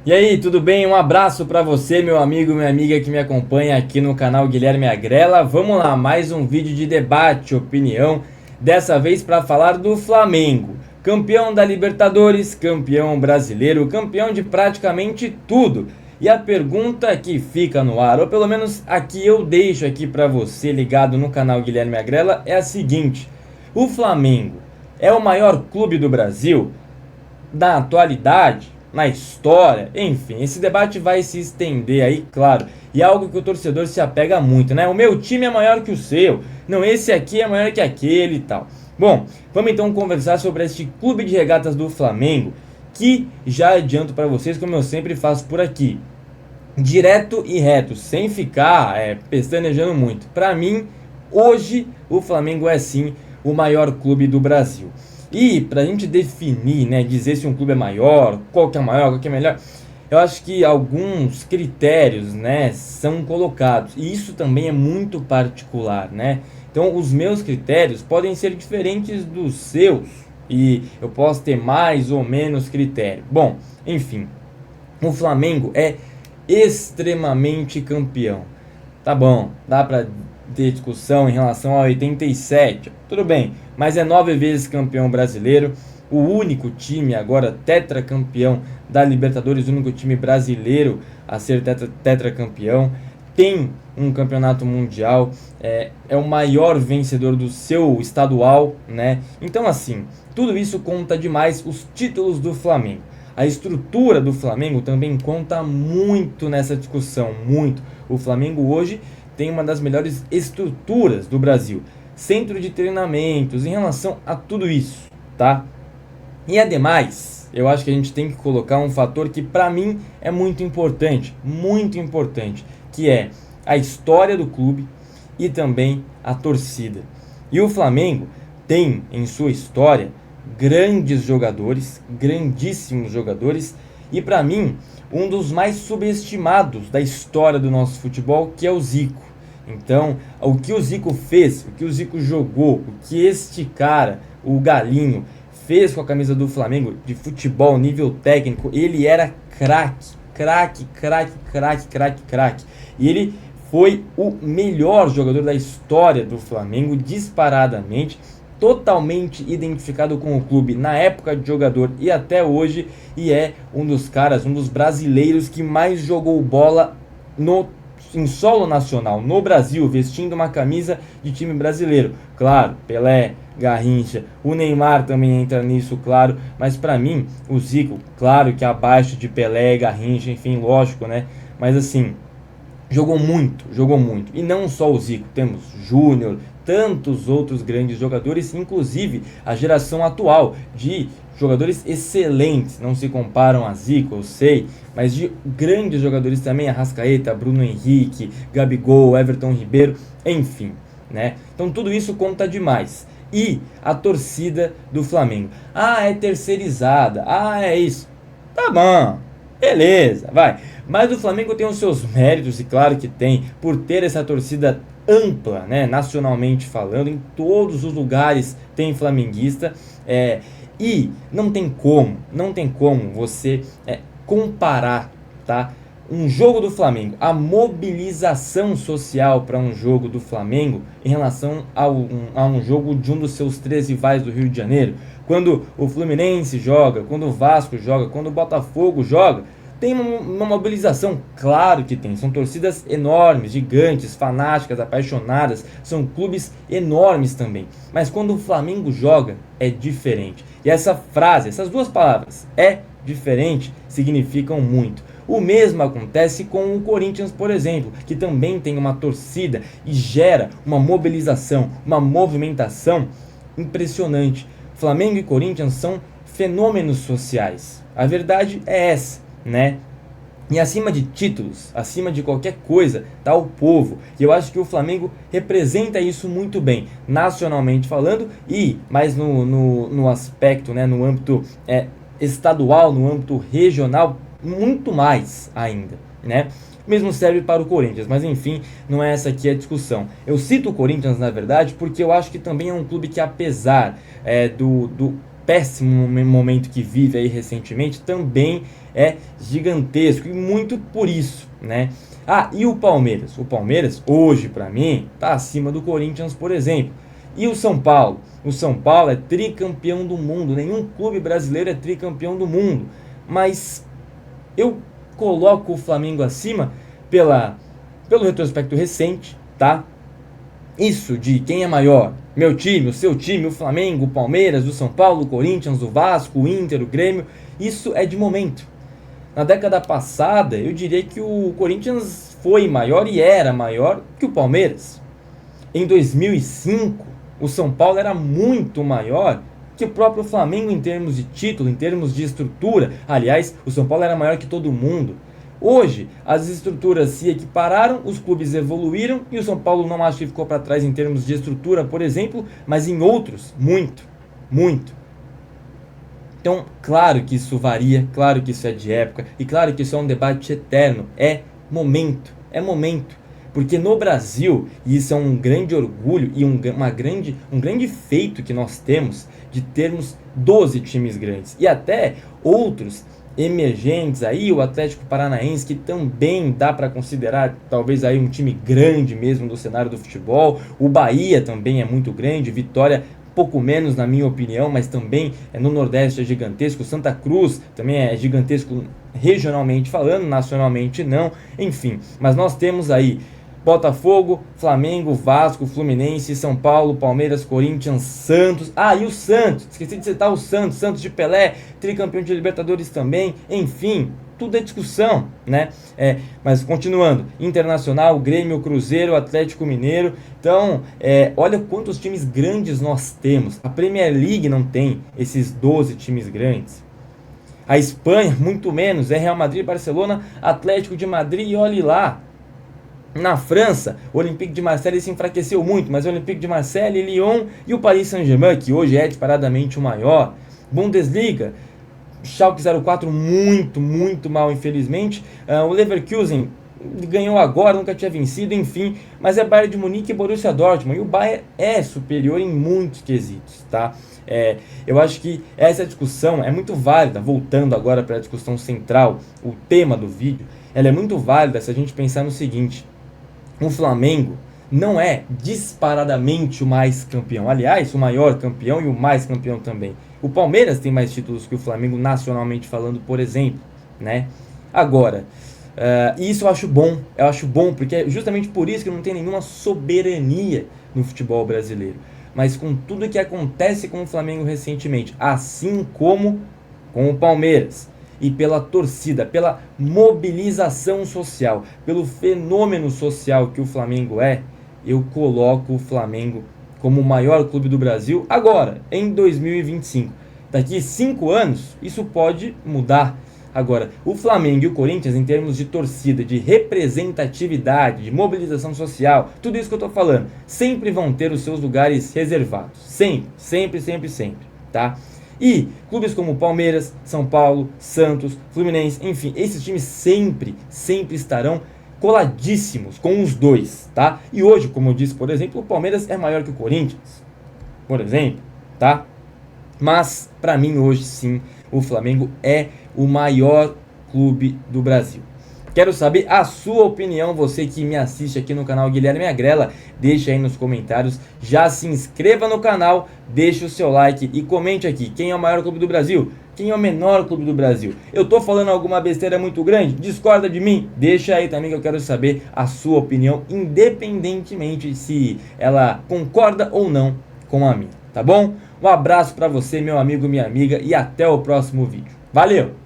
E aí, tudo bem? Um abraço para você, meu amigo, minha amiga que me acompanha aqui no canal Guilherme Agrela. Vamos lá, mais um vídeo de debate, opinião, dessa vez para falar do Flamengo. Campeão da Libertadores, campeão brasileiro, campeão de praticamente tudo. E a pergunta que fica no ar, ou pelo menos a que eu deixo aqui para você ligado no canal Guilherme Agrela, é a seguinte: o Flamengo é o maior clube do Brasil? Da atualidade, na história, enfim, esse debate vai se estender aí, claro, e é algo que o torcedor se apega muito, né? O meu time é maior que o seu, não, esse aqui é maior que aquele e tal. Bom, vamos então conversar sobre este clube de regatas do Flamengo, que já adianto para vocês, como eu sempre faço por aqui, direto e reto, sem ficar pestanejando muito. Para mim, hoje o Flamengo é sim o maior clube do Brasil. E para a gente definir, né, dizer se um clube é maior, qual que é maior, qual que é melhor, eu acho que alguns critérios, né, são colocados. E isso também é muito particular, né? Então, os meus critérios podem ser diferentes dos seus e eu posso ter mais ou menos critério. Bom, enfim, o Flamengo é extremamente campeão. Tá bom, dá pra ter discussão em relação a 87, tudo bem, mas é 9 vezes campeão brasileiro, o único time agora tetracampeão da Libertadores, o único time brasileiro a ser tetracampeão, tem um campeonato mundial, é o maior vencedor do seu estadual, né? Então assim, tudo isso conta demais, os títulos do Flamengo. A estrutura do Flamengo também conta muito nessa discussão, muito. O Flamengo hoje tem uma das melhores estruturas do Brasil, centro de treinamentos, em relação a tudo isso, tá? E ademais, eu acho que a gente tem que colocar um fator que para mim é muito importante, que é a história do clube e também a torcida. E o Flamengo tem em sua história grandes jogadores, grandíssimos jogadores, e para mim, um dos mais subestimados da história do nosso futebol, que é o Zico. Então, o que o Zico fez, o que o Zico jogou, o que este cara, o Galinho, fez com a camisa do Flamengo de futebol, nível técnico, ele era craque, craque, craque, craque, craque, craque. E ele foi o melhor jogador da história do Flamengo, disparadamente, totalmente identificado com o clube na época de jogador e até hoje, e é um dos caras, um dos brasileiros que mais jogou bola em solo nacional, no Brasil, vestindo uma camisa de time brasileiro. Claro, Pelé, Garrincha, o Neymar também entra nisso, claro, mas para mim, o Zico, claro que abaixo de Pelé, Garrincha, enfim, lógico, né? Mas assim, jogou muito, jogou muito. E não só o Zico, temos Júnior, tantos outros grandes jogadores, inclusive a geração atual de jogadores excelentes, não se comparam a Zico, eu sei, mas de grandes jogadores também, Arrascaeta, Bruno Henrique, Gabigol, Everton Ribeiro, enfim, né? Então tudo isso conta demais. E a torcida do Flamengo. Ah, é terceirizada. Ah, é isso. Tá bom. Beleza, vai. Mas o Flamengo tem os seus méritos, e claro que tem, por ter essa torcida ampla, né, nacionalmente falando, em todos os lugares tem flamenguista, e não tem como você comparar, tá? Um jogo do Flamengo, a mobilização social para um jogo do Flamengo em relação a um jogo de um dos seus 13 rivais do Rio de Janeiro. Quando o Fluminense joga, quando o Vasco joga, quando o Botafogo joga, tem uma mobilização, claro que tem. São torcidas enormes, gigantes, fanáticas, apaixonadas. São clubes enormes também. Mas quando o Flamengo joga, é diferente. E essa frase, essas duas palavras, é diferente, significam muito. O mesmo acontece com o Corinthians, por exemplo, que também tem uma torcida e gera uma mobilização, uma movimentação impressionante. Flamengo e Corinthians são fenômenos sociais. A verdade é essa, né? E acima de títulos, acima de qualquer coisa, está o povo. E eu acho que o Flamengo representa isso muito bem, nacionalmente falando, e mais no aspecto, né, no âmbito estadual, no âmbito regional, muito mais ainda, né? Mesmo serve para o Corinthians, mas enfim, não é essa aqui a discussão. Eu cito o Corinthians, na verdade, porque eu acho que também é um clube que, apesar do péssimo momento que vive aí recentemente também é gigantesco, e muito por isso, né? E o Palmeiras? O Palmeiras, hoje, para mim, tá acima do Corinthians, por exemplo. E o São Paulo? O São Paulo é tricampeão do mundo, nenhum clube brasileiro é tricampeão do mundo. Mas eu coloco o Flamengo acima pelo retrospecto recente, tá? Isso de quem é maior, meu time, o seu time, o Flamengo, o Palmeiras, o São Paulo, o Corinthians, o Vasco, o Inter, o Grêmio, isso é de momento. Na década passada, eu diria que o Corinthians foi maior e era maior que o Palmeiras. Em 2005, o São Paulo era muito maior que o próprio Flamengo em termos de título, em termos de estrutura. Aliás, o São Paulo era maior que todo mundo. Hoje, as estruturas se equipararam, os clubes evoluíram e o São Paulo não acho que ficou para trás em termos de estrutura, por exemplo, mas em outros, muito, muito. Então, claro que isso varia, claro que isso é de época e claro que isso é um debate eterno, é momento, porque no Brasil, e isso é um grande orgulho e um grande feito que nós temos de termos 12 times grandes e até outros emergentes aí, o Atlético Paranaense, que também dá para considerar talvez aí um time grande mesmo do cenário do futebol, o Bahia também é muito grande, Vitória pouco menos na minha opinião, mas também no Nordeste é gigantesco, Santa Cruz também é gigantesco regionalmente falando, nacionalmente não, enfim, mas nós temos aí Botafogo, Flamengo, Vasco, Fluminense, São Paulo, Palmeiras, Corinthians, Santos. E o Santos, esqueci de citar o Santos de Pelé, tricampeão de Libertadores também, enfim, tudo é discussão, né? Mas continuando, Internacional, Grêmio, Cruzeiro, Atlético Mineiro. Então, olha quantos times grandes nós temos. A Premier League não tem esses 12 times grandes. A Espanha, muito menos, é Real Madrid, Barcelona, Atlético de Madrid e olhe lá. Na França, o Olympique de Marseille se enfraqueceu muito, mas o Olympique de Marseille, Lyon e o Paris Saint-Germain, que hoje é disparadamente o maior. Bundesliga, Schalke 04 muito mal, infelizmente. O Leverkusen ganhou agora, nunca tinha vencido, enfim. Mas é Bayern de Munique e Borussia Dortmund. E o Bayern é superior em muitos quesitos, tá? Eu acho que essa discussão é muito válida, voltando agora para a discussão central, o tema do vídeo. Ela é muito válida se a gente pensar no seguinte: o Flamengo não é disparadamente o mais campeão. Aliás, o maior campeão e o mais campeão também. O Palmeiras tem mais títulos que o Flamengo nacionalmente falando, por exemplo, né? Agora, isso eu acho bom, porque é justamente por isso que não tem nenhuma soberania no futebol brasileiro. Mas com tudo que acontece com o Flamengo recentemente, assim como com o Palmeiras, e pela torcida, pela mobilização social, pelo fenômeno social que o Flamengo eu coloco o Flamengo como o maior clube do Brasil agora, em 2025. Daqui 5 anos, isso pode mudar. Agora, o Flamengo e o Corinthians, em termos de torcida, de representatividade, de mobilização social, tudo isso que eu estou falando, sempre vão ter os seus lugares reservados. Sempre, tá? E clubes como Palmeiras, São Paulo, Santos, Fluminense, enfim, esses times sempre estarão coladíssimos com os dois, tá? E hoje, como eu disse, por exemplo, o Palmeiras é maior que o Corinthians, por exemplo, tá? Mas, para mim, hoje sim, o Flamengo é o maior clube do Brasil. Quero saber a sua opinião, você que me assiste aqui no canal Guilherme Agrela, deixa aí nos comentários, já se inscreva no canal, deixa o seu like e comente aqui, quem é o maior clube do Brasil? Quem é o menor clube do Brasil? Eu tô falando alguma besteira muito grande? Discorda de mim? Deixa aí também que eu quero saber a sua opinião, independentemente se ela concorda ou não com a minha, tá bom? Um abraço pra você, meu amigo, minha amiga, e até o próximo vídeo. Valeu!